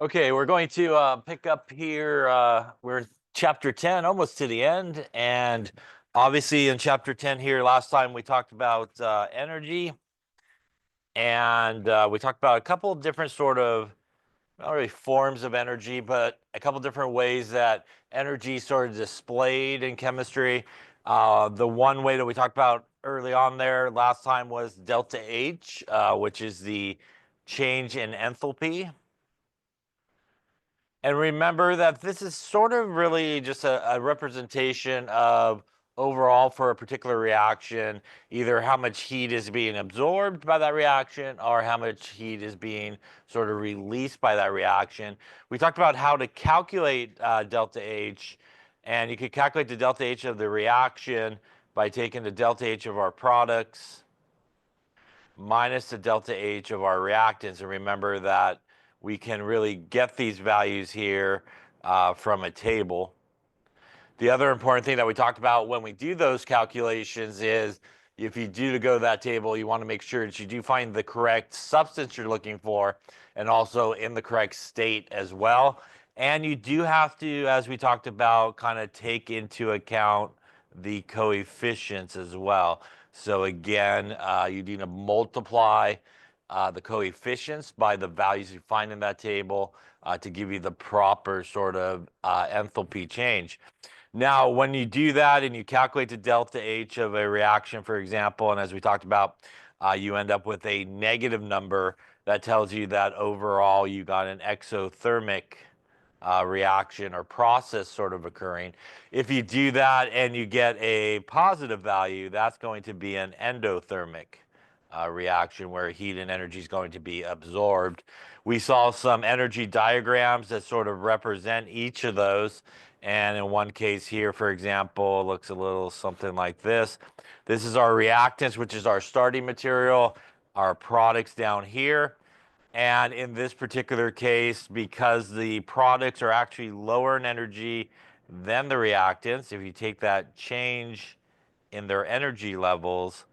Okay, we're going to pick up here. We're chapter 10, almost to the end. And obviously, in chapter 10 here, last time we talked about energy. And we talked about a couple of different sort of, not really forms of energy, but a couple different ways that energy sort of displayed in chemistry. The one way that we talked about early on there last time was delta H, which is the change in enthalpy. And remember that this is sort of really just a representation of overall for a particular reaction, either how much heat is being absorbed by that reaction or how much heat is being sort of released by that reaction. We talked about how to calculate delta H, and you could calculate the delta H of the reaction by taking the delta H of our products minus the delta H of our reactants. And remember that we can really get these values here from a table. The other important thing that we talked about when we do those calculations is if you do go to that table, you want to make sure that you do find the correct substance you're looking for and also in the correct state as well. And you do have to, as we talked about, kind of take into account the coefficients as well. So again, you need to multiply the coefficients by the values you find in that table to give you the proper sort of enthalpy change. Now, when you do that and you calculate the delta H of a reaction, for example, and as we talked about, you end up with a negative number that tells you that overall you got an exothermic reaction or process sort of occurring. If you do that and you get a positive value, that's going to be an endothermic reaction where heat and energy is going to be absorbed. We saw some energy diagrams that sort of represent each of those. And in one case here, for example, it looks a little something like this. This is our reactants, which is our starting material, our products down here. And in this particular case, because the products are actually lower in energy than the reactants, if you take that change in their energy levels,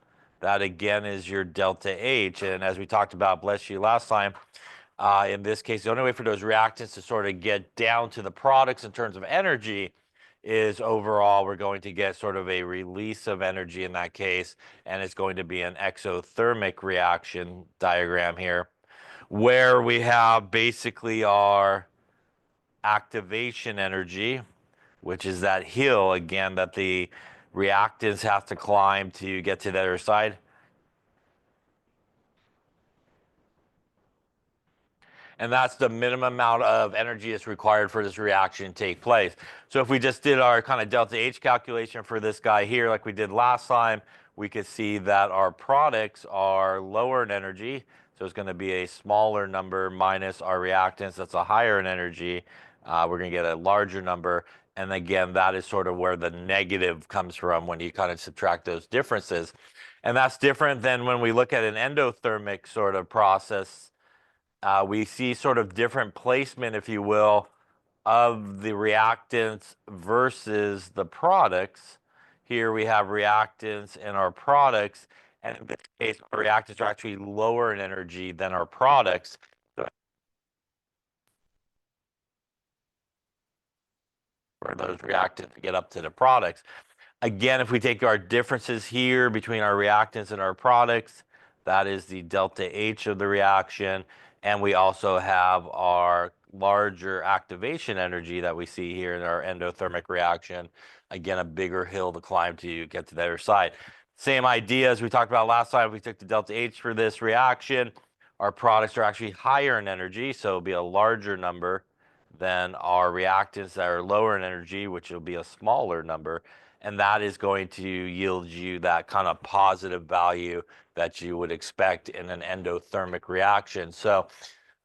that again is your delta H. And as we talked about, bless you, last time, in this case, the only way for those reactants to sort of get down to the products in terms of energy is overall we're going to get sort of a release of energy in that case, and it's going to be an exothermic reaction diagram here, where we have basically our activation energy, which is that hill, again, that the reactants have to climb to get to the other side. And that's the minimum amount of energy that's required for this reaction to take place. So if we just did our kind of delta H calculation for this guy here, like we did last time, we could see that our products are lower in energy. So it's going to be a smaller number minus our reactants. That's a higher in energy. We're going to get a larger number. And again, that is sort of where the negative comes from when you kind of subtract those differences. And that's different than when we look at an endothermic sort of process. We see sort of different placement, if you will, of the reactants versus the products. Here we have reactants in our products, and in this case, our reactants are actually lower in energy than our products. So for those reactants to get up to the products. Again, if we take our differences here between our reactants and our products, that is the delta H of the reaction. And we also have our larger activation energy that we see here in our endothermic reaction. Again, a bigger hill to climb to get to the other side. Same idea as we talked about last time. We took the delta H for this reaction. Our products are actually higher in energy, so it'll be a larger number than our reactants that are lower in energy, which will be a smaller number. And that is going to yield you that kind of positive value that you would expect in an endothermic reaction. So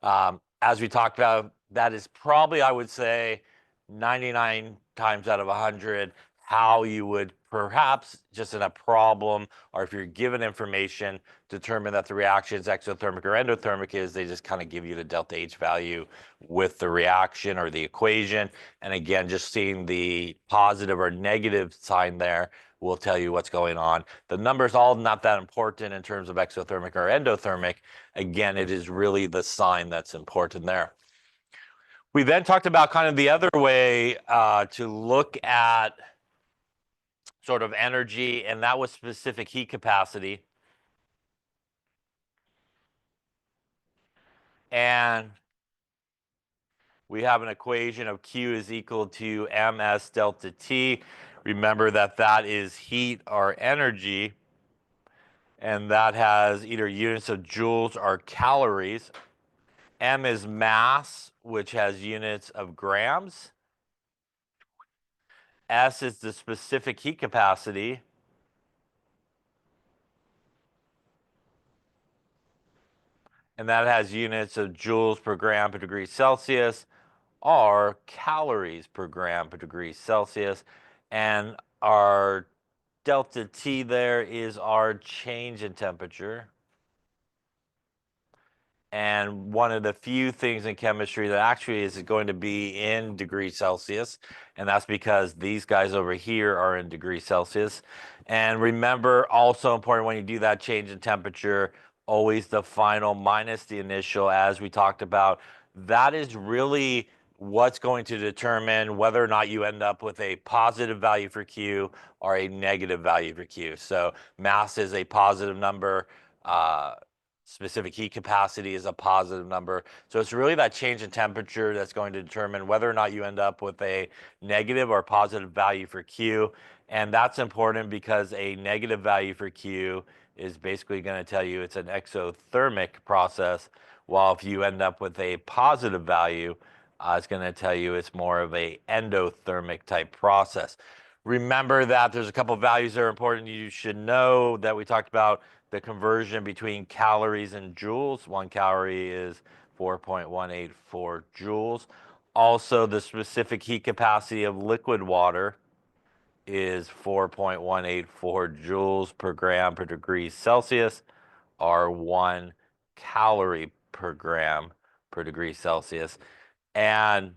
as we talked about, that is probably, I would say, 99 times out of 100, how you would perhaps just in a problem, or if you're given information, determine that the reaction is exothermic or endothermic is they just kind of give you the delta H value with the reaction or the equation. And again, just seeing the positive or negative sign there will tell you what's going on. The numbers all not that important in terms of exothermic or endothermic. Again, it is really the sign that's important there. We then talked about kind of the other way to look at sort of energy, and that was specific heat capacity. And we have an equation of Q is equal to ms delta T. Remember that that is heat or energy, and that has either units of joules or calories. M is mass, which has units of grams. S is the specific heat capacity. And that has units of joules per gram per degree Celsius or calories per gram per degree Celsius. And our delta T there is our change in temperature. And one of the few things in chemistry that actually is going to be in degrees Celsius, and that's because these guys over here are in degrees Celsius. And remember, also important when you do that change in temperature, always the final minus the initial, as we talked about. That is really what's going to determine whether or not you end up with a positive value for Q or a negative value for Q. So mass is a positive number. Specific heat capacity is a positive number. So it's really that change in temperature that's going to determine whether or not you end up with a negative or positive value for Q. And that's important because a negative value for Q is basically going to tell you it's an exothermic process, while if you end up with a positive value, it's going to tell you it's more of a endothermic type process. Remember that there's a couple of values that are important you should know that we talked about. The conversion between calories and joules. 1 calorie is 4.184 joules. Also, the specific heat capacity of liquid water is 4.184 joules per gram per degree Celsius, or 1 calorie per gram per degree Celsius. And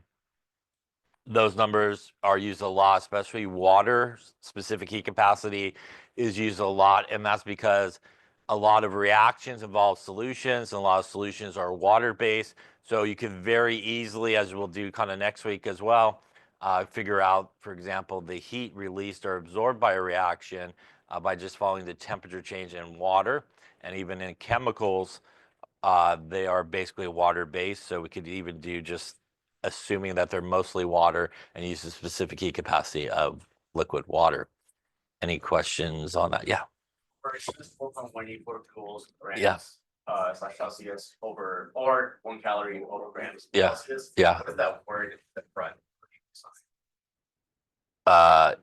those numbers are used a lot, especially water specific heat capacity is used a lot. And that's because a lot of reactions involve solutions, and a lot of solutions are water based. So you can very easily, as we'll do kind of next week as well, figure out, for example, the heat released or absorbed by a reaction by just following the temperature change in water. And even in chemicals, they are basically water based. So we could even do just assuming that they're mostly water and use the specific heat capacity of liquid water. Any questions on that? Yeah. Right, so this 4.184 joules grams Yeah. slash Celsius over, or 1 calorie over grams Yeah. Celsius. Yeah. What is that word in the front?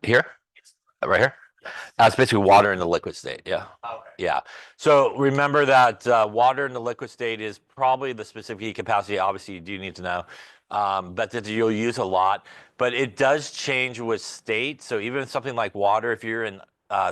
Here, right here. That's basically water in the liquid state. Yeah. Okay. Yeah. So remember that water in the liquid state is probably the specific heat capacity. Obviously, you do need to know, but that you'll use a lot. But it does change with state. So even something like water, if you're in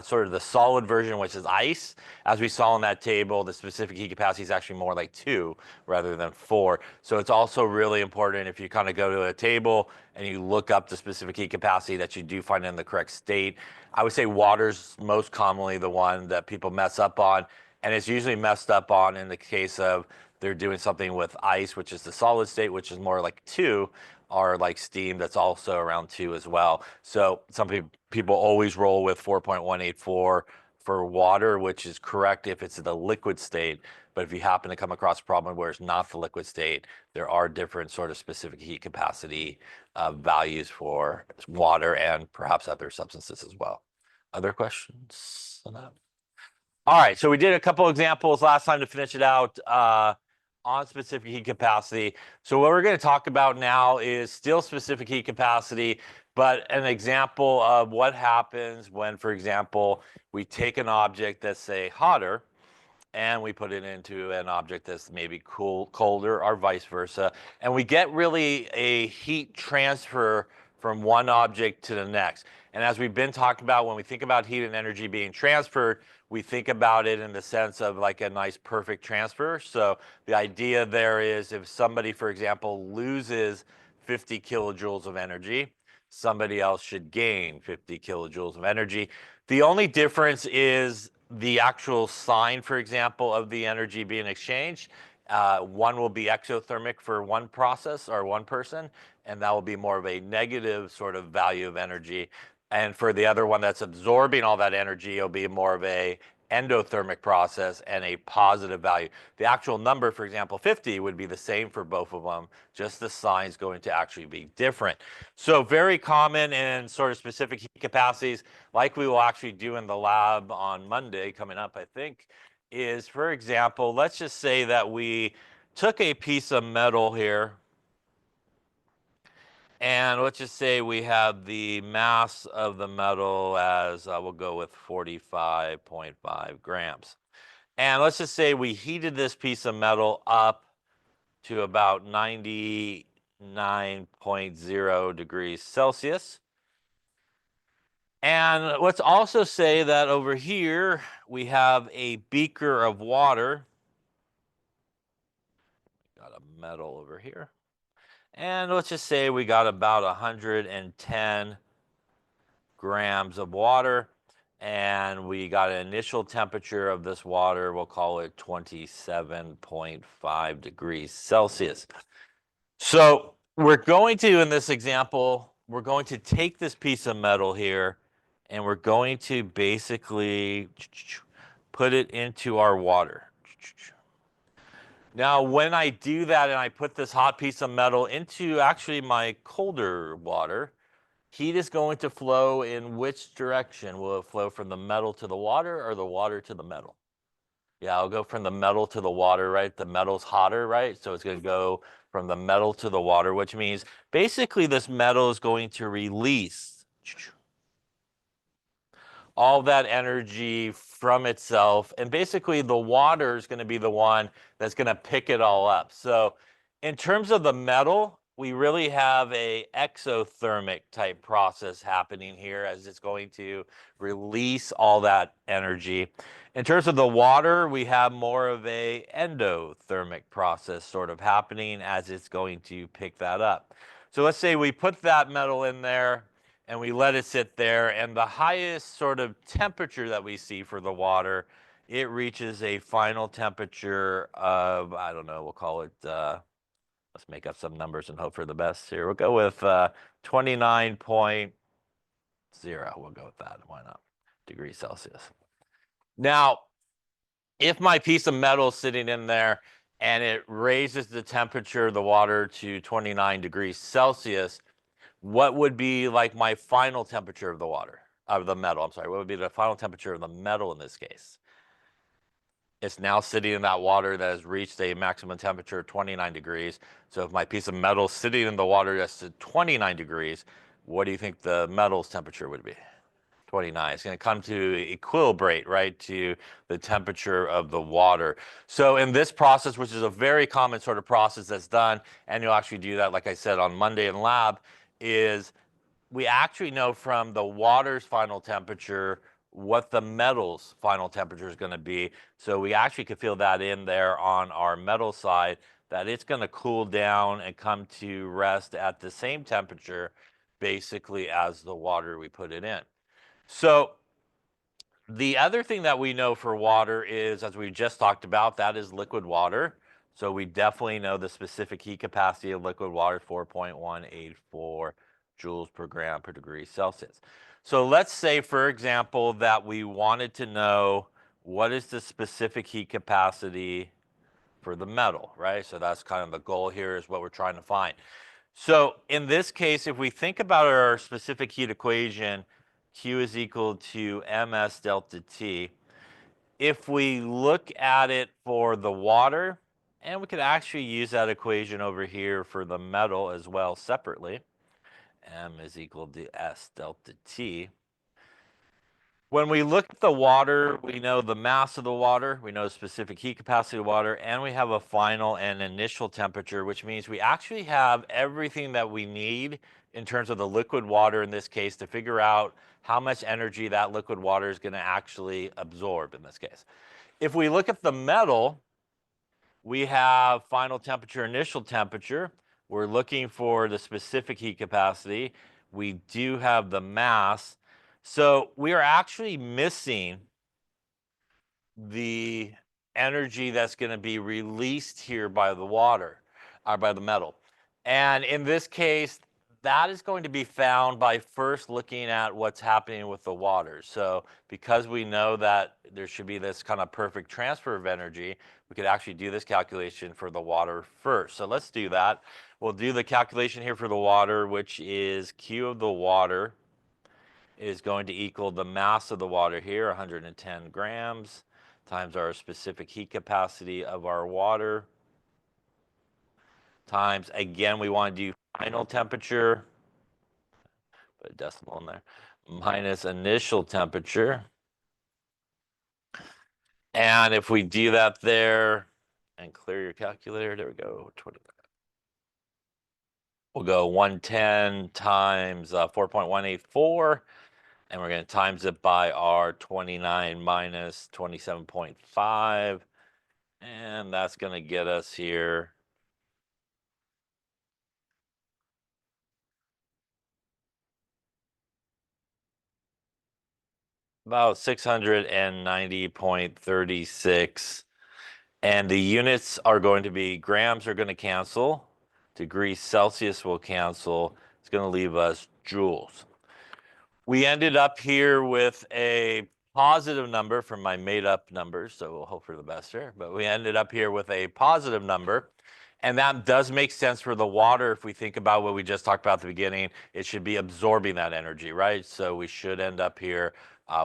sort of the solid version, which is ice, as we saw on that table, the specific heat capacity is actually more like 2 rather than 4. So it's also really important if you kind of go to a table and you look up the specific heat capacity that you do find in the correct state. I would say water's most commonly the one that people mess up on, and it's usually messed up on in the case of they're doing something with ice, which is the solid state, which is more like 2, or like steam that's also around 2 as well. So some people always roll with 4.184 for water, which is correct if it's the liquid state. But if you happen to come across a problem where it's not the liquid state, there are different sort of specific heat capacity values for water and perhaps other substances as well. Other questions on that? All right, so we did a couple examples last time to finish it out on specific heat capacity. So what we're going to talk about now is still specific heat capacity, but an example of what happens when, for example, we take an object that's, say, hotter, and we put it into an object that's maybe colder, or vice versa. And we get really a heat transfer from one object to the next. And as we've been talking about, when we think about heat and energy being transferred, we think about it in the sense of like a nice perfect transfer. So the idea there is if somebody, for example, loses 50 kilojoules of energy, somebody else should gain 50 kilojoules of energy. The only difference is the actual sign, for example, of the energy being exchanged. One will be exothermic for one process or one person, and that will be more of a negative sort of value of energy. And for the other one that's absorbing all that energy, it'll be more of a endothermic process and a positive value. The actual number, for example, 50 would be the same for both of them, just the sign's going to actually be different. So very common in sort of specific heat capacities, like we will actually do in the lab on Monday coming up, I think, is, for example, let's just say that we took a piece of metal here, and let's just say we have the mass of the metal as, we'll go with 45.5 grams. And let's just say we heated this piece of metal up to about 99.0 degrees Celsius. And let's also say that over here we have a beaker of water. Got a metal over here. And let's just say we got about 110 grams of water, and we got an initial temperature of this water, we'll call it 27.5 degrees Celsius. So we're going to, in this example, we're going to take this piece of metal here, and we're going to basically put it into our water. Now, when I do that and I put this hot piece of metal into actually my colder water, heat is going to flow in which direction? Will it flow from the metal to the water or the water to the metal? Yeah, I'll go from the metal to the water, right? The metal's hotter, right? So it's going to go from the metal to the water, which means basically this metal is going to release all that energy from itself. And basically the water is going to be the one that's going to pick it all up. So in terms of the metal, we really have a exothermic type process happening here as it's going to release all that energy. In terms of the water, we have more of a endothermic process sort of happening as it's going to pick that up. So let's say we put that metal in there and we let it sit there, and the highest sort of temperature that we see for the water, it reaches a final temperature of, I don't know, we'll call it, let's make up some numbers and hope for the best here. We'll go with 29.0. We'll go with that. Why not? Degrees Celsius. Now, if my piece of metal is sitting in there and it raises the temperature of the water to 29 degrees Celsius, what would be like my final temperature of the water, of the metal? I'm sorry, what would be the final temperature of the metal in this case? It's now sitting in that water that has reached a maximum temperature of 29 degrees. So if my piece of metal is sitting in the water that's at 29 degrees, what do you think the metal's temperature would be? 29. It's going to come to equilibrate, right, to the temperature of the water. So in this process, which is a very common sort of process that's done, and you'll actually do that, like I said, on Monday in lab, is we actually know from the water's final temperature what the metal's final temperature is going to be. So we actually could feel that in there on our metal side, that it's going to cool down and come to rest at the same temperature basically as the water we put it in. So the other thing that we know for water is, as we just talked about, that is liquid water. So we definitely know the specific heat capacity of liquid water is 4.184 joules per gram per degree Celsius. So let's say, for example, that we wanted to know what is the specific heat capacity for the metal, right? So that's kind of the goal here, is what we're trying to find. So in this case, if we think about our specific heat equation, Q is equal to ms delta T. If we look at it for the water, and we could actually use that equation over here for the metal as well separately, m is equal to S delta T. When we look at the water, we know the mass of the water, we know the specific heat capacity of water, and we have a final and initial temperature, which means we actually have everything that we need in terms of the liquid water in this case to figure out how much energy that liquid water is going to actually absorb in this case. If we look at the metal, we have final temperature, initial temperature. We're looking for the specific heat capacity. We do have the mass. So we are actually missing the energy that's going to be released here by the water, or by the metal. And in this case, that is going to be found by first looking at what's happening with the water. So because we know that there should be this kind of perfect transfer of energy, we could actually do this calculation for the water first. So let's do that. We'll do the calculation here for the water, which is Q of the water is going to equal the mass of the water here, 110 grams, times our specific heat capacity of our water, times, again, we want to do final temperature, put a decimal in there, minus initial temperature. And if we do that there, and clear your calculator, there we go, 20. We'll go 110 times 4.184, and we're going to times it by our 29 minus 27.5, and that's going to get us here about 690.36. And the units are going to be, grams are going to cancel, degrees Celsius will cancel. It's going to leave us joules. We ended up here with a positive number from my made up numbers, so we'll hope for the best here, but we ended up here with a positive number. And that does make sense for the water. If we think about what we just talked about at the beginning, it should be absorbing that energy, right? So we should end up here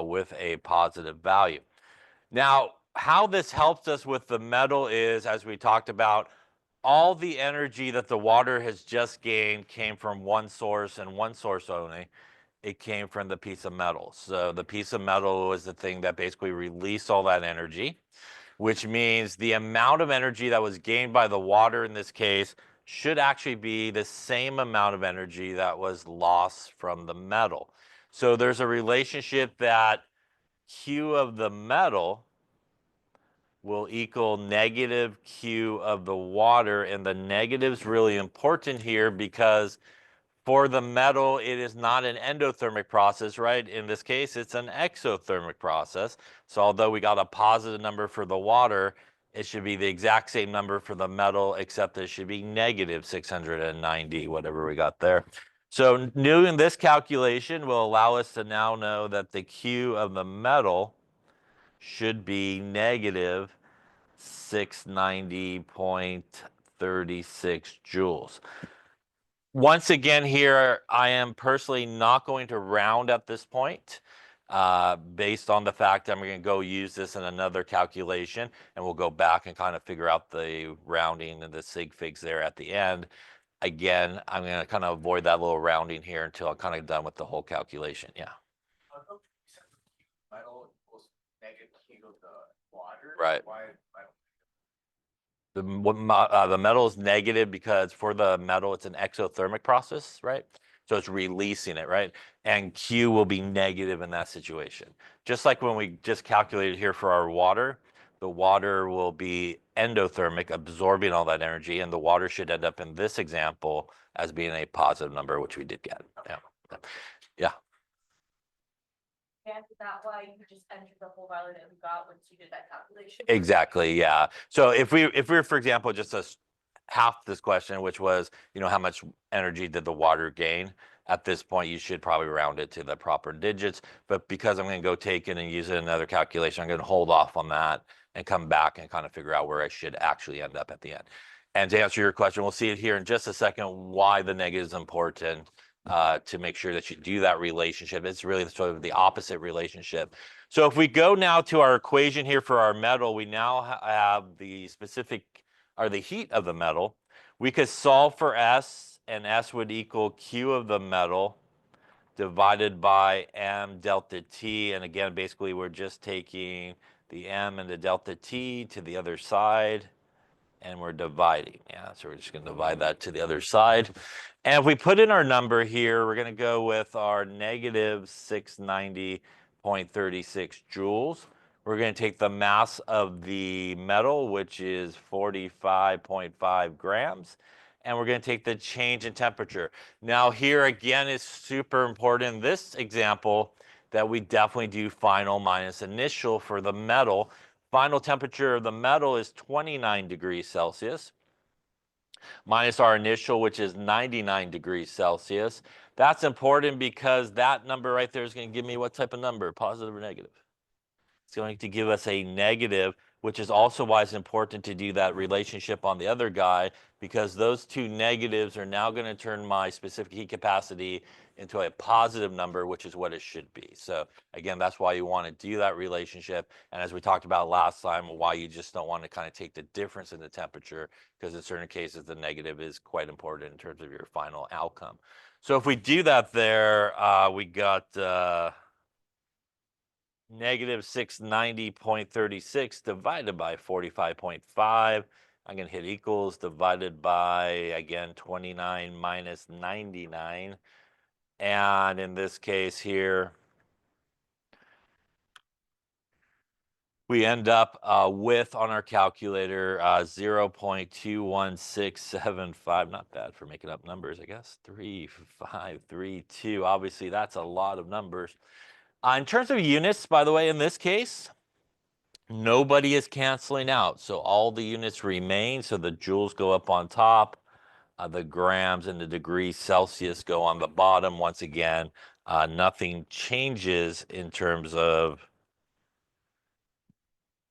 with a positive value. Now, how this helps us with the metal is, as we talked about, all the energy that the water has just gained came from one source and one source only. It came from the piece of metal. So the piece of metal was the thing that basically released all that energy, which means the amount of energy that was gained by the water in this case should actually be the same amount of energy that was lost from the metal. So there's a relationship that Q of the metal will equal negative Q of the water, and the negative's really important here because for the metal, it is not an endothermic process, right? In this case, it's an exothermic process. So although we got a positive number for the water, it should be the exact same number for the metal, except it should be negative 690, whatever we got there. So doing this calculation will allow us to now know that the Q of the metal should be negative 690.36 joules. Once again here, I am personally not going to round at this point, based on the fact that I'm going to go use this in another calculation, and we'll go back and kind of figure out the rounding and the sig figs there at the end. Again, I'm going to kind of avoid that little rounding here until I'm kind of done with the whole calculation. Yeah. Metal equals negative Q of the water. Right. Why? The metal is negative because for the metal, it's an exothermic process, right? So it's releasing it, right? And Q will be negative in that situation. Just like when we just calculated here for our water, the water will be endothermic, absorbing all that energy, and the water should end up in this example as being a positive number, which we did get. Yeah. Yeah. And is that why you just entered the whole value that we got once you did that calculation? Exactly, yeah. So if we were, for example, just half this question, which was, how much energy did the water gain? At this point, you should probably round it to the proper digits. But because I'm going to go take it and use it in another calculation, I'm going to hold off on that and come back and kind of figure out where I should actually end up at the end. And to answer your question, we'll see it here in just a second, why the negative is important, to make sure that you do that relationship. It's really sort of the opposite relationship. So if we go now to our equation here for our metal, we now have the specific, or the heat of the metal. We could solve for S, and S would equal Q of the metal divided by M delta T. And again, basically we're just taking the M and the delta T to the other side, and we're dividing. Yeah, so we're just going to divide that to the other side. And if we put in our number here, we're going to go with our negative 690.36 joules. We're going to take the mass of the metal, which is 45.5 grams, and we're going to take the change in temperature. Now here again is super important in this example that we definitely do final minus initial for the metal. final temperature of the metal is 29 degrees Celsius, minus our initial, which is 99 degrees Celsius. That's important because that number right there is going to give me what type of number, positive or negative? It's going to give us a negative, which is also why it's important to do that relationship on the other guy, because those two negatives are now going to turn my specific heat capacity into a positive number, which is what it should be. So again, that's why you want to do that relationship. And as we talked about last time, why you just don't want to kind of take the difference in the temperature, because in certain cases, the negative is quite important in terms of your final outcome. So if we do that there, we got negative 690.36 divided by 45.5. I'm going to hit equals, divided by, again, 29 minus 99. And in this case here, we end up with, on our calculator, 0.21675. Not bad for making up numbers, I guess. 3532. Obviously, that's a lot of numbers. In terms of units, by the way, in this case, nobody is canceling out. So all the units remain. So the joules go up on top. The grams and the degrees Celsius go on the bottom. Once again, nothing changes in terms of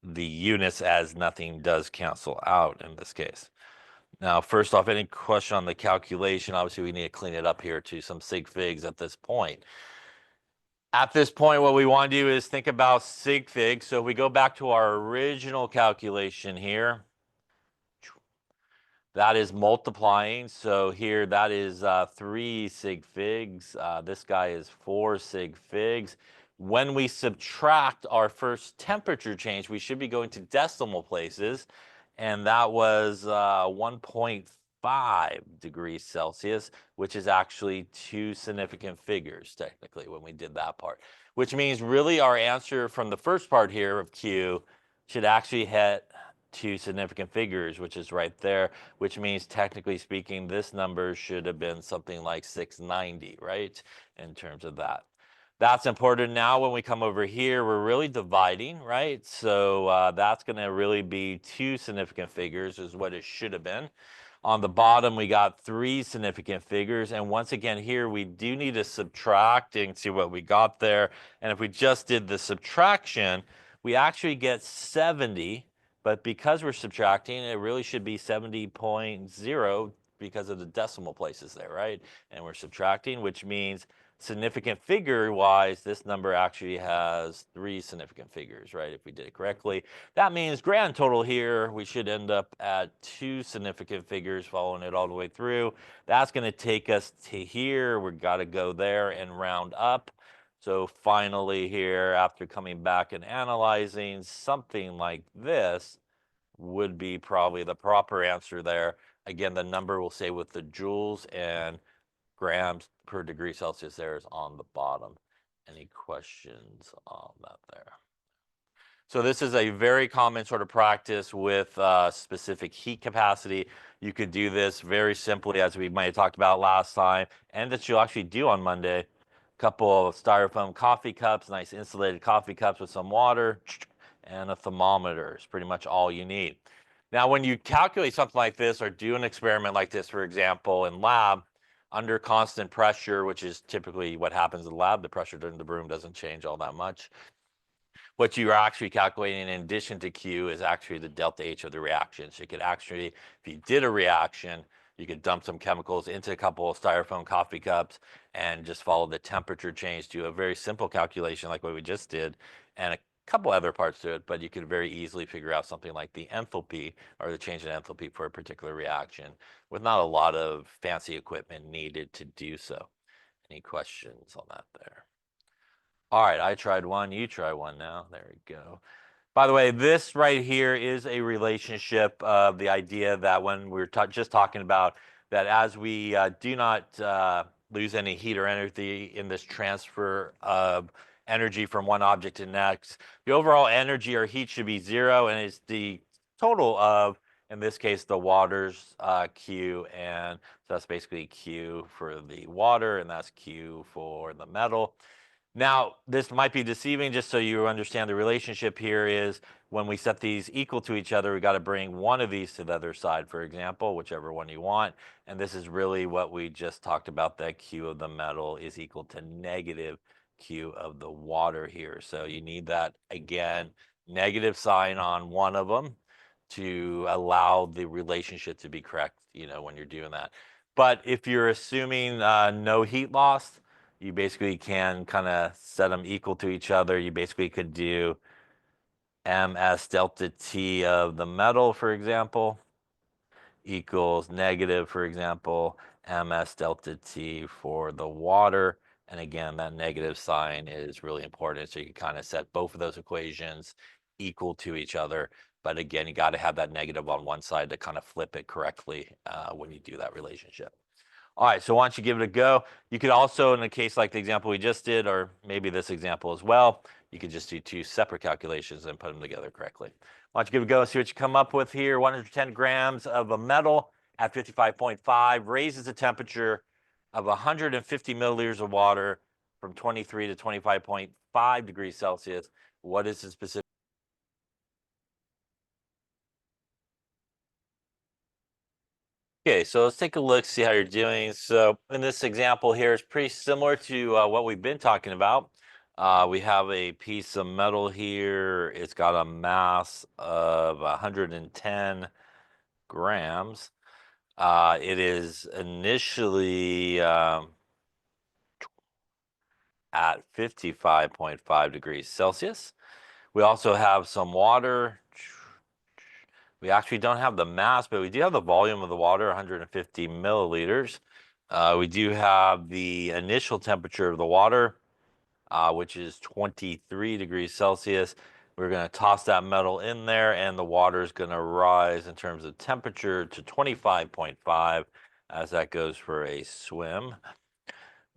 the units, as nothing does cancel out in this case. Now, first off, any question on the calculation? Obviously, we need to clean it up here to some sig figs at this point. At this point, what we want to do is think about sig figs. So if we go back to our original calculation here, that is multiplying. So here, that is 3 sig figs. This guy is 4 sig figs. When we subtract our first temperature change, we should be going to decimal places. And that was 1.5 degrees Celsius, which is actually 2 significant figures, technically, when we did that part. Which means really our answer from the first part here of Q should actually hit 2 significant figures, which is right there, which means technically speaking, this number should have been something like 690, right? In terms of that. That's important. Now when we come over here, we're really dividing, right? So that's going to really be 2 significant figures is what it should have been. On the bottom, we got 3 significant figures. And once again, here we do need to subtract and see what we got there. And if we just did the subtraction, we actually get 70. But because we're subtracting, it really should be 70.0 because of the decimal places there, right? And we're subtracting, which means significant figure-wise, this number actually has 3 significant figures, right? If we did it correctly. That means grand total here, we should end up at 2 significant figures following it all the way through. That's going to take us to here. We've got to go there and round up. So finally here, after coming back and analyzing, something like this would be probably the proper answer there. Again, the number will say with the joules and grams per degree Celsius there is on the bottom. Any questions on that there? So this is a very common sort of practice with specific heat capacity. You could do this very simply, as we might have talked about last time, and that you'll actually do on Monday. Couple of styrofoam coffee cups, nice insulated coffee cups with some water, and a thermometer is pretty much all you need. Now, when you calculate something like this or do an experiment like this, for example, in lab, under constant pressure, which is typically what happens in the lab, the pressure in the room doesn't change all that much. What you're actually calculating in addition to Q is actually the delta H of the reaction. So you could actually, if you did a reaction, you could dump some chemicals into a couple of styrofoam coffee cups and just follow the temperature change, do a very simple calculation like what we just did, and a couple other parts to it, but you could very easily figure out something like the enthalpy or the change in enthalpy for a particular reaction with not a lot of fancy equipment needed to do so. Any questions on that there? All right, I tried one, you try one now. There we go. By the way, this right here is a relationship of the idea that when we're just talking about that as we do not lose any heat or energy in this transfer of energy from one object to the next, the overall energy or heat should be 0, and it's the total of, in this case, the water's Q, and so that's basically Q for the water, and that's Q for the metal. Now, this might be deceiving, just so you understand the relationship here is when we set these equal to each other, we got to bring one of these to the other side, for example, whichever one you want. And this is really what we just talked about, that Q of the metal is equal to negative Q of the water here. So you need that, again, negative sign on one of them to allow the relationship to be correct, when you're doing that. But if you're assuming no heat loss, you basically can kind of set them equal to each other. You basically could do ms delta T of the metal, for example, equals negative, for example, ms delta T for the water. And again, that negative sign is really important. So you can kind of set both of those equations equal to each other. But again, you got to have that negative on one side to kind of flip it correctly when you do that relationship. All right, so why don't you give it a go? You could also, in a case like the example we just did, or maybe this example as well, you could just do two separate calculations and put them together correctly. Why don't you give it a go and see what you come up with here. 110 grams of a metal at 55.5 raises the temperature of 150 milliliters of water from 23 to 25.5 degrees Celsius. What is the specific? Okay, so let's take a look, see how you're doing. So in this example here, it's pretty similar to what we've been talking about. We have a piece of metal here. It's got a mass of 110 grams. It is initially at 55.5 degrees Celsius. We also have some water. We actually don't have the mass, but we do have the volume of the water, 150 milliliters. We do have the initial temperature of the water, which is 23 degrees Celsius. We're going to toss that metal in there, and the water is going to rise in terms of temperature to 25.5 as that goes for a swim.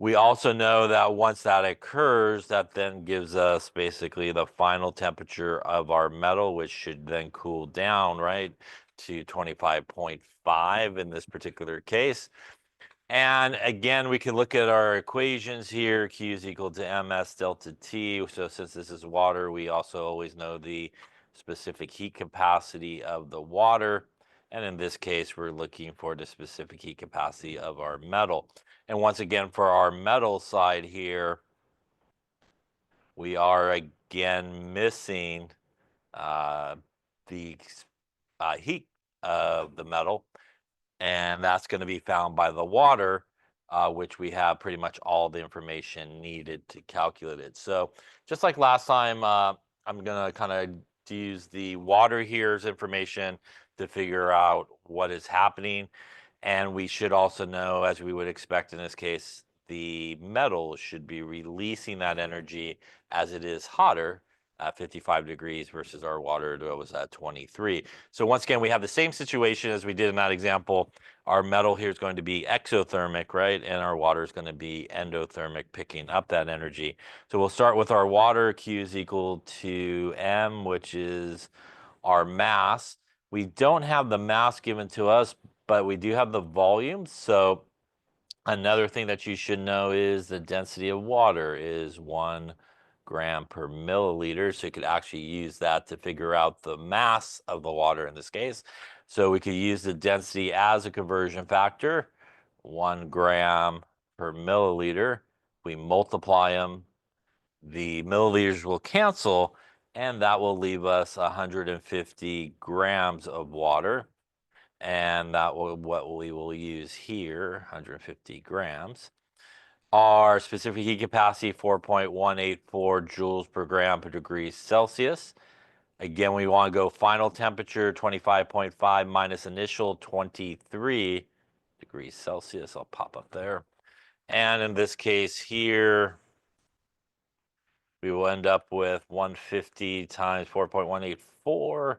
We also know that once that occurs, that then gives us basically the final temperature of our metal, which should then cool down, right, to 25.5 in this particular case. And again, we can look at our equations here. Q is equal to ms delta T. So since this is water, we also always know the specific heat capacity of the water. And in this case, we're looking for the specific heat capacity of our metal. And once again, for our metal side here, we are again missing the heat of the metal, and that's going to be found by the water, which we have pretty much all the information needed to calculate it. So just like last time, I'm going to kind of use the water here's information to figure out what is happening. And we should also know, as we would expect in this case, the metal should be releasing that energy as it is hotter at 55 degrees versus our water that was at 23. So once again, we have the same situation as we did in that example. Our metal here is going to be exothermic, right? And our water is going to be endothermic, picking up that energy. So we'll start with our water. Q is equal to M, which is our mass. We don't have the mass given to us, but we do have the volume. So another thing that you should know is the density of water is 1 gram per milliliter. So you could actually use that to figure out the mass of the water in this case. So we could use the density as a conversion factor, 1 gram per milliliter. We multiply them, the milliliters will cancel, and that will leave us 150 grams of water. And that will what we will use here, 150 grams. Our specific heat capacity, 4.184 joules per gram per degree Celsius. Again, we want to go final temperature, 25.5 minus initial 23 degrees Celsius. I'll pop up there. And in this case here, we will end up with 150 times 4.184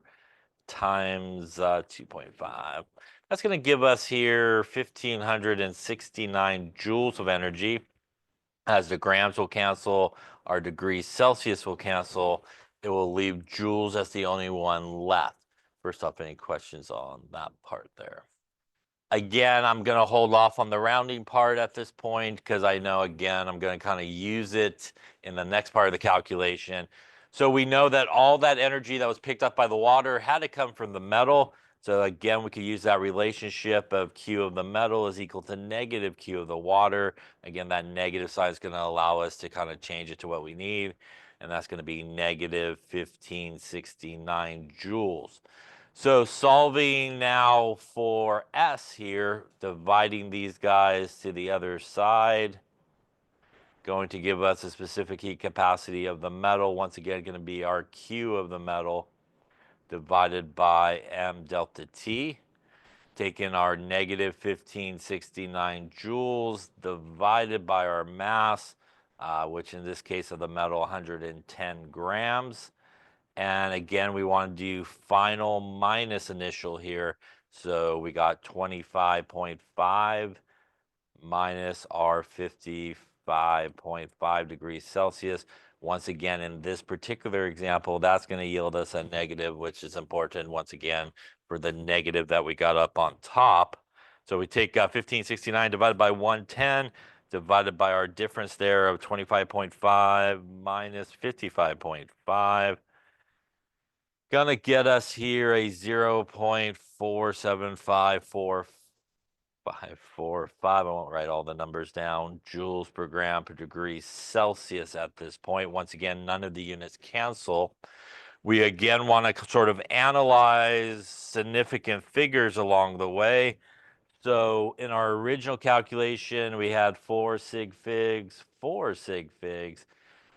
times 2.5. That's going to give us here 1,569 joules of energy. As the grams will cancel, our degrees Celsius will cancel. It will leave joules as the only one left. First off, any questions on that part there? Again, I'm going to hold off on the rounding part at this point because I know, again, I'm going to kind of use it in the next part of the calculation. So we know that all that energy that was picked up by the water had to come from the metal. So again, we could use that relationship of Q of the metal is equal to negative Q of the water. Again, that negative side is going to allow us to kind of change it to what we need. And that's going to be negative 1569 joules. So solving now for S here, dividing these guys to the other side, going to give us a specific heat capacity of the metal. Once again, going to be our Q of the metal divided by M delta T. Taking our negative 1569 joules divided by our mass, which in this case of the metal, 110 grams. And again, we want to do final minus initial here. So we got 25.5 minus our 55.5 degrees Celsius. Once again, in this particular example, that's going to yield us a negative, which is important once again for the negative that we got up on top. So we take 1569 divided by 110 divided by our difference there of 25.5 minus 55.5. Gonna get us here a 0.4754545. I won't write all the numbers down. Joules per gram per degree Celsius at this point. Once again, none of the units cancel. We again want to sort of analyze significant figures along the way. So in our original calculation, we had 4 sig figs, 4 sig figs.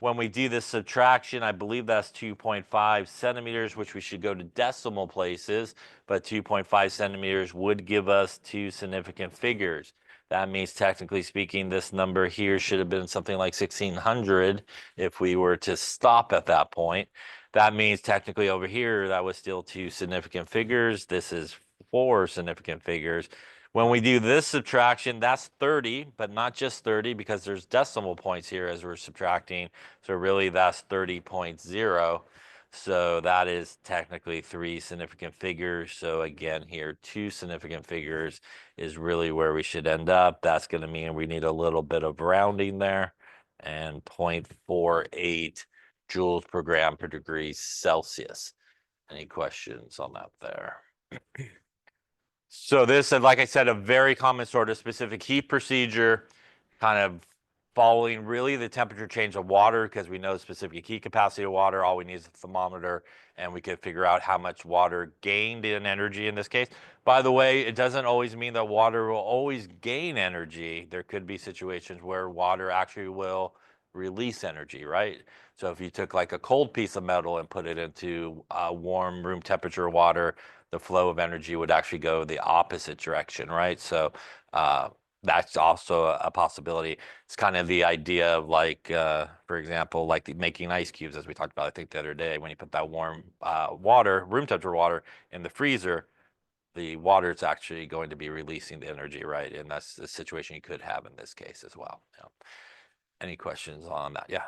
When we do this subtraction, I believe that's 2.5 centimeters, which we should go to decimal places, but 2.5 centimeters would give us 2 significant figures. That means, technically speaking, this number here should have been something like 1600 if we were to stop at that point. That means technically over here, that was still 2 significant figures. This is 4 significant figures. When we do this subtraction, that's 30, but not just 30 because there's decimal points here as we're subtracting. So really that's 30.0. So that is technically 3 significant figures. So again here, 2 significant figures is really where we should end up. That's going to mean we need a little bit of rounding there. And 0.48 joules per gram per degree Celsius. Any questions on that there? So this, like I said, a very common sort of specific heat procedure, kind of following really the temperature change of water because we know the specific heat capacity of water. All we need is a thermometer, and we can figure out how much water gained in energy in this case. By the way, it doesn't always mean that water will always gain energy. There could be situations where water actually will release energy, right? So if you took like a cold piece of metal and put it into warm room temperature water, the flow of energy would actually go the opposite direction, right? So that's also a possibility. It's kind of the idea of like, for example, like making ice cubes, as we talked about, I think the other day, when you put that warm water, room temperature water in the freezer, the water is actually going to be releasing the energy, right? And that's the situation you could have in this case as well. Yeah. Any questions on that? Yeah.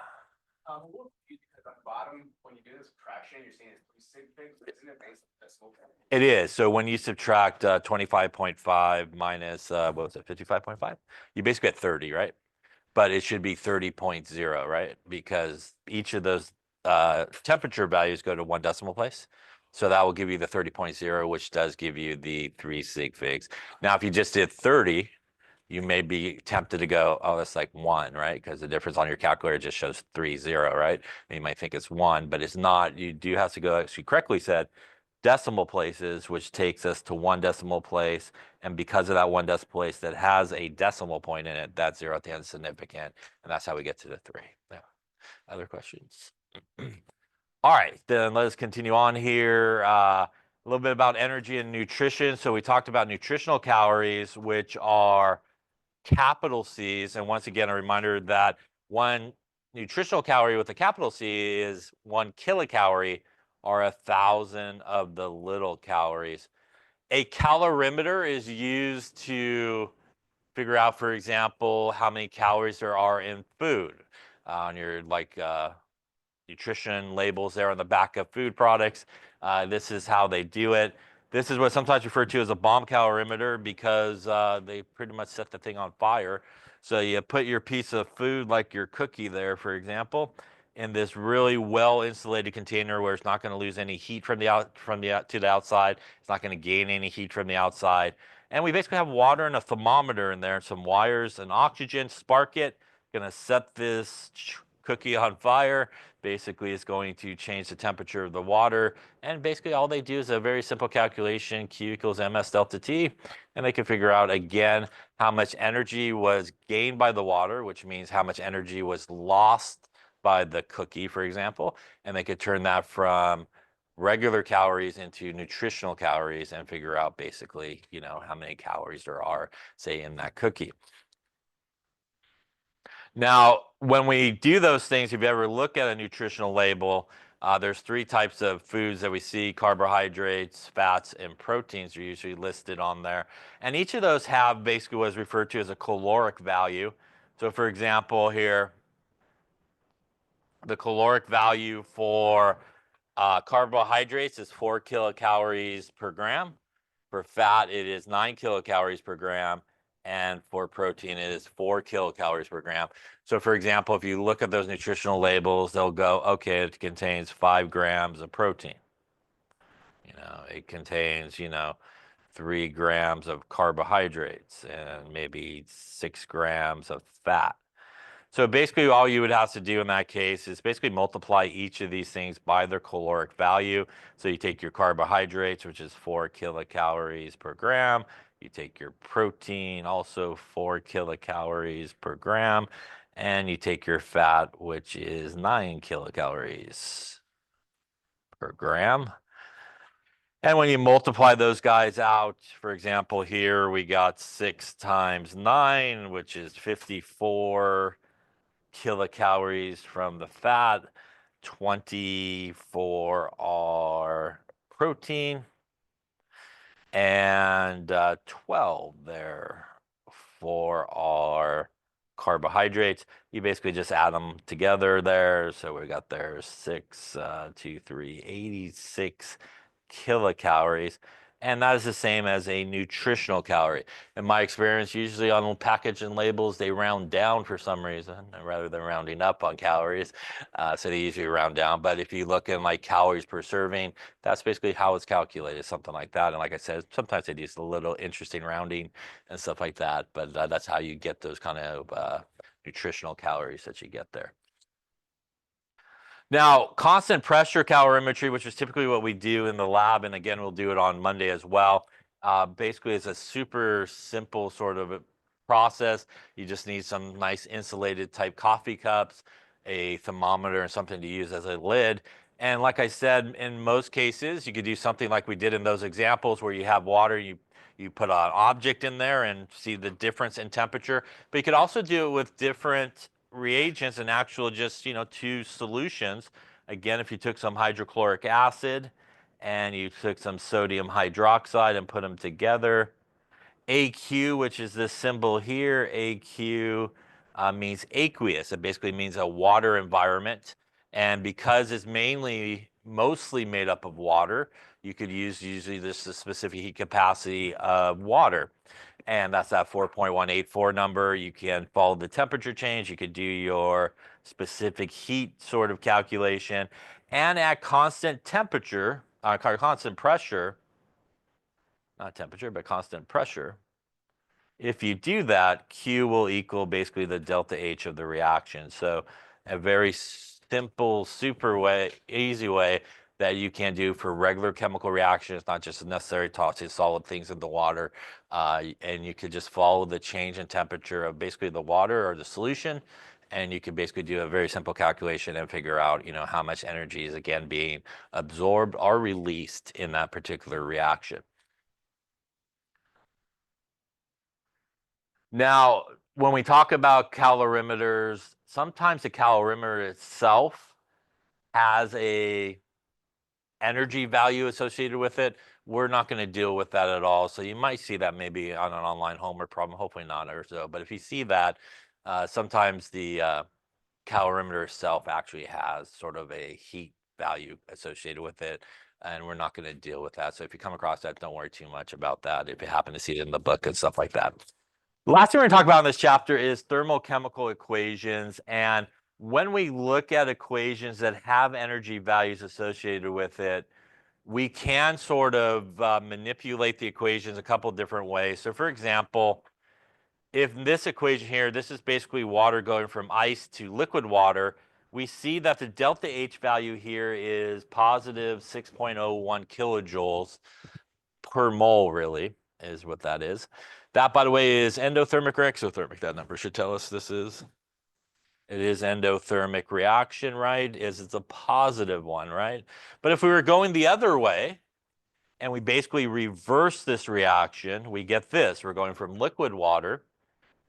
Because on the bottom, when you do the subtraction, you're seeing it's 3 sig figs, but isn't it based on decimal point? It is. So when you subtract 25.5 minus, what was it, 55.5? You basically get 30, right? But it should be 30.0, right? Because each of those temperature values go to 1 decimal place. So that will give you the 30.0, which does give you the 3 sig figs. Now, if you just did 30, you may be tempted to go, oh, that's like 1, right? Because the difference on your calculator just shows 30, right? And you might think it's 1, but it's not. You do have to go, as you correctly said, decimal places, which takes us to 1 decimal place. And because of that 1 decimal place that has a decimal point in it, that 0 at the end is significant. And that's how we get to the 3. Yeah. Other questions? All right, then let's continue on here. A little bit about energy and nutrition. So we talked about nutritional calories, which are capital C's. And once again, a reminder that 1 nutritional calorie with a capital C is 1 kilocalorie, or 1,000 of the little calories. A calorimeter is used to figure out, for example, how many calories there are in food. On your nutrition labels there on the back of food products, this is how they do it. This is what's sometimes referred to as a bomb calorimeter because they pretty much set the thing on fire. So you put your piece of food, like your cookie there, for example, in this really well insulated container where it's not going to lose any heat from to the outside. It's not going to gain any heat from the outside. And we basically have water and a thermometer in there, some wires and oxygen. Spark it. Going to set this cookie on fire. Basically, it's going to change the temperature of the water. And basically, all they do is a very simple calculation: Q equals ms delta T. And they can figure out, again, how much energy was gained by the water, which means how much energy was lost by the cookie, for example. And they could turn that from regular calories into nutritional calories and figure out basically, how many calories there are, say, in that cookie. Now, when we do those things, if you ever look at a nutritional label, there's 3 types of foods that we see: carbohydrates, fats, and proteins are usually listed on there. And each of those have basically what is referred to as a caloric value. So for example, here, the caloric value for carbohydrates is 4 kilocalories per gram. For fat, it is 9 kilocalories per gram. And for protein, it is 4 kilocalories per gram. So for example, if you look at those nutritional labels, they'll go, okay, it contains 5 grams of protein. It contains, 3 grams of carbohydrates and maybe 6 grams of fat. So basically all you would have to do in that case is basically multiply each of these things by their caloric value. So you take your carbohydrates, which is 4 kilocalories per gram. You take your protein, also 4 kilocalories per gram. And you take your fat, which is 9 kilocalories per gram. And when you multiply those guys out, for example, here we got 6 times 9, which is 54 kilocalories from the fat, 20 for our protein, and 12 there for our carbohydrates. You basically just add them together there. So we got there 6, 2, 3, 86 kilocalories. And that is the same as a nutritional calorie. In my experience, usually on package and labels, they round down for some reason rather than rounding up on calories. So they usually round down. But if you look in like calories per serving, that's basically how it's calculated, something like that. And like I said, sometimes they do a little interesting rounding and stuff like that. But that's how you get those kind of nutritional calories that you get there. Now, constant pressure calorimetry, which is typically what we do in the lab, and again, we'll do it on Monday as well, basically is a super simple sort of process. You just need some nice insulated type coffee cups, a thermometer, and something to use as a lid. And like I said, in most cases, you could do something like we did in those examples where you have water, you put an object in there and see the difference in temperature. But you could also do it with different reagents and actual just 2 solutions. Again, if you took some hydrochloric acid and you took some sodium hydroxide and put them together, AQ, which is this symbol here, AQ means aqueous. It basically means a water environment. And because it's mostly made up of water, you could use usually the specific heat capacity of water. And that's that 4.184 number. You can follow the temperature change. You could do your specific heat sort of calculation. And at constant temperature, constant pressure, not temperature, but constant pressure, if you do that, Q will equal basically the delta H of the reaction. So a very simple, easy way that you can do for regular chemical reactions, not just necessarily tossing solid things in the water. And you could just follow the change in temperature of basically the water or the solution. And you can basically do a very simple calculation and figure out, how much energy is again being absorbed or released in that particular reaction. Now, when we talk about calorimeters, sometimes the calorimeter itself has a energy value associated with it. We're not going to deal with that at all. So you might see that maybe on an online homework problem, hopefully not or so. But if you see that, sometimes the calorimeter itself actually has sort of a heat value associated with it. and we're not going to deal with that. So if you come across that, don't worry too much about that if you happen to see it in the book and stuff like that. The last thing we're going to talk about in this chapter is thermochemical equations. And when we look at equations that have energy values associated with it, we can sort of manipulate the equations a couple different ways. So for example, if this equation here, this is basically water going from ice to liquid water, we see that the delta H value here is positive 6.01 kilojoules per mole, really, is what that is. That, by the way, is endothermic or exothermic. That number should tell us this is. It is endothermic reaction, right? It's a positive one, right? But if we were going the other way, and we basically reverse this reaction, we get this. We're going from liquid water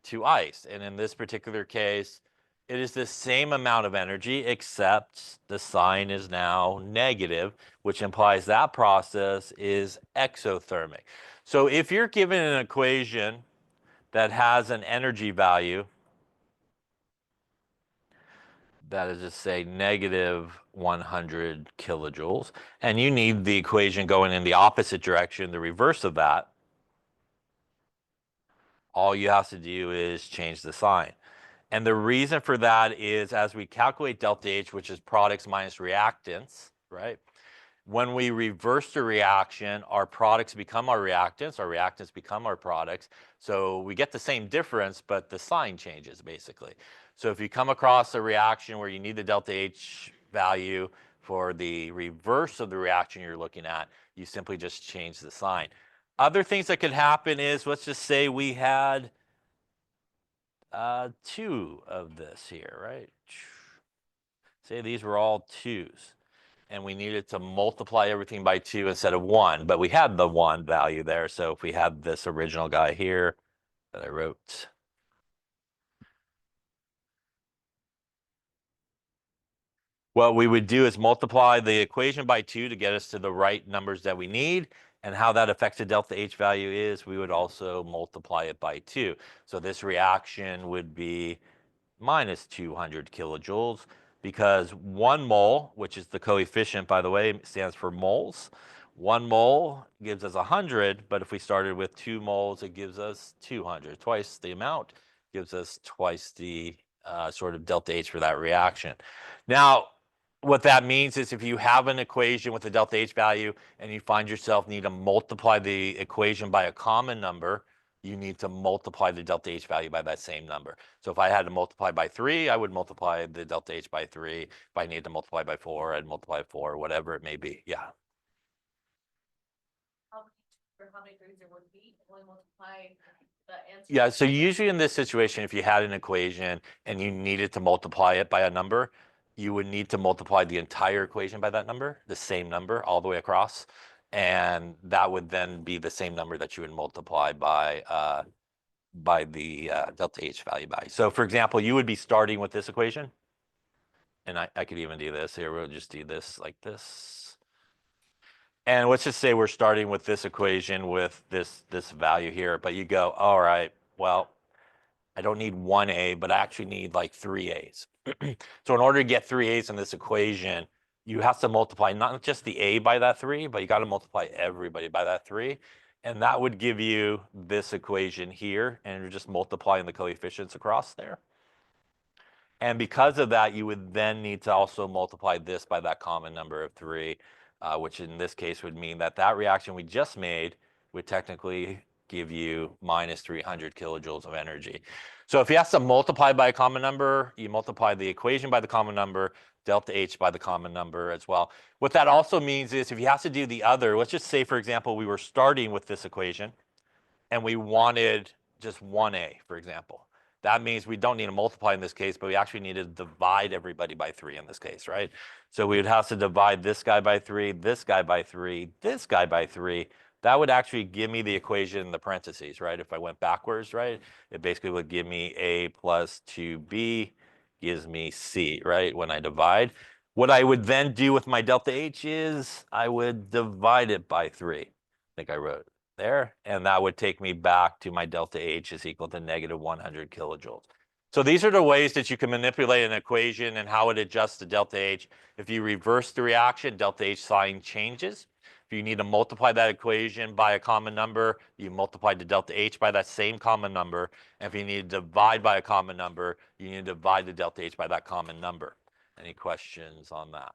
to ice. And in this particular case, it is the same amount of energy, except the sign is now negative, which implies that process is exothermic. So if you're given an equation that has an energy value, that is to say negative 100 kilojoules, and you need the equation going in the opposite direction, the reverse of that, all you have to do is change the sign. And the reason for that is as we calculate delta H, which is products minus reactants, right? When we reverse the reaction, our products become our reactants become our products. So we get the same difference, but the sign changes basically. So if you come across a reaction where you need the delta H value for the reverse of the reaction you're looking at, you simply just change the sign. Other things that could happen is, let's just say we had 2 of this here, right? Say these were all 2s, and we needed to multiply everything by 2 instead of 1, but we had the 1 value there. So if we had this original guy here that I wrote, what we would do is multiply the equation by 2 to get us to the right numbers that we need. And how that affects the delta H value is we would also multiply it by 2. So this reaction would be minus 200 kilojoules, because 1 mole, which is the coefficient, by the way, stands for moles. 1 mole gives us 100, but if we started with 2 moles, it gives us 200. Twice the amount gives us twice the sort of delta H for that reaction. Now, what that means is if you have an equation with a delta H value and you find yourself need to multiply the equation by a common number, you need to multiply the delta H value by that same number. So if I had to multiply by 3, I would multiply the delta H by 3. If I needed to multiply by 4, I'd multiply 4, whatever it may be. Yeah. How many threes there would be, only multiply the answer. Yeah, so usually in this situation, if you had an equation and you needed to multiply it by a number, you would need to multiply the entire equation by that number, the same number all the way across. And that would then be the same number that you would multiply by the delta H value by. So for example, you would be starting with this equation. And I could even do this here. We'll just do this like this. And let's just say we're starting with this equation with this value here. But you go, all right, well, I don't need 1A, but I actually need like 3 A's. So in order to get 3 A's in this equation, you have to multiply not just the A by that 3, but you got to multiply everybody by that 3. And that would give you this equation here, and you're just multiplying the coefficients across there. And because of that, you would then need to also multiply this by that common number of 3, which in this case would mean that that reaction we just made would technically give you minus 300 kilojoules of energy. So if you have to multiply by a common number, you multiply the equation by the common number, delta H by the common number as well. What that also means is if you have to do the other, let's just say, for example, we were starting with this equation and we wanted just 1A, for example. That means we don't need to multiply in this case, but we actually need to divide everybody by 3 in this case, right? So we would have to divide this guy by 3, this guy by 3, this guy by 3. That would actually give me the equation in the parentheses, right? If I went backwards, right? It basically would give me A plus 2B gives me C, right? When I divide. What I would then do with my delta H is I would divide it by 3. I think I wrote it there, and that would take me back to my delta H is equal to negative 100 kilojoules. So these are the ways that you can manipulate an equation and how it adjusts to delta H. If you reverse the reaction, delta H sign changes. If you need to multiply that equation by a common number, you multiply the delta H by that same common number. And if you need to divide by a common number, you need to divide the delta H by that common number. Any questions on that?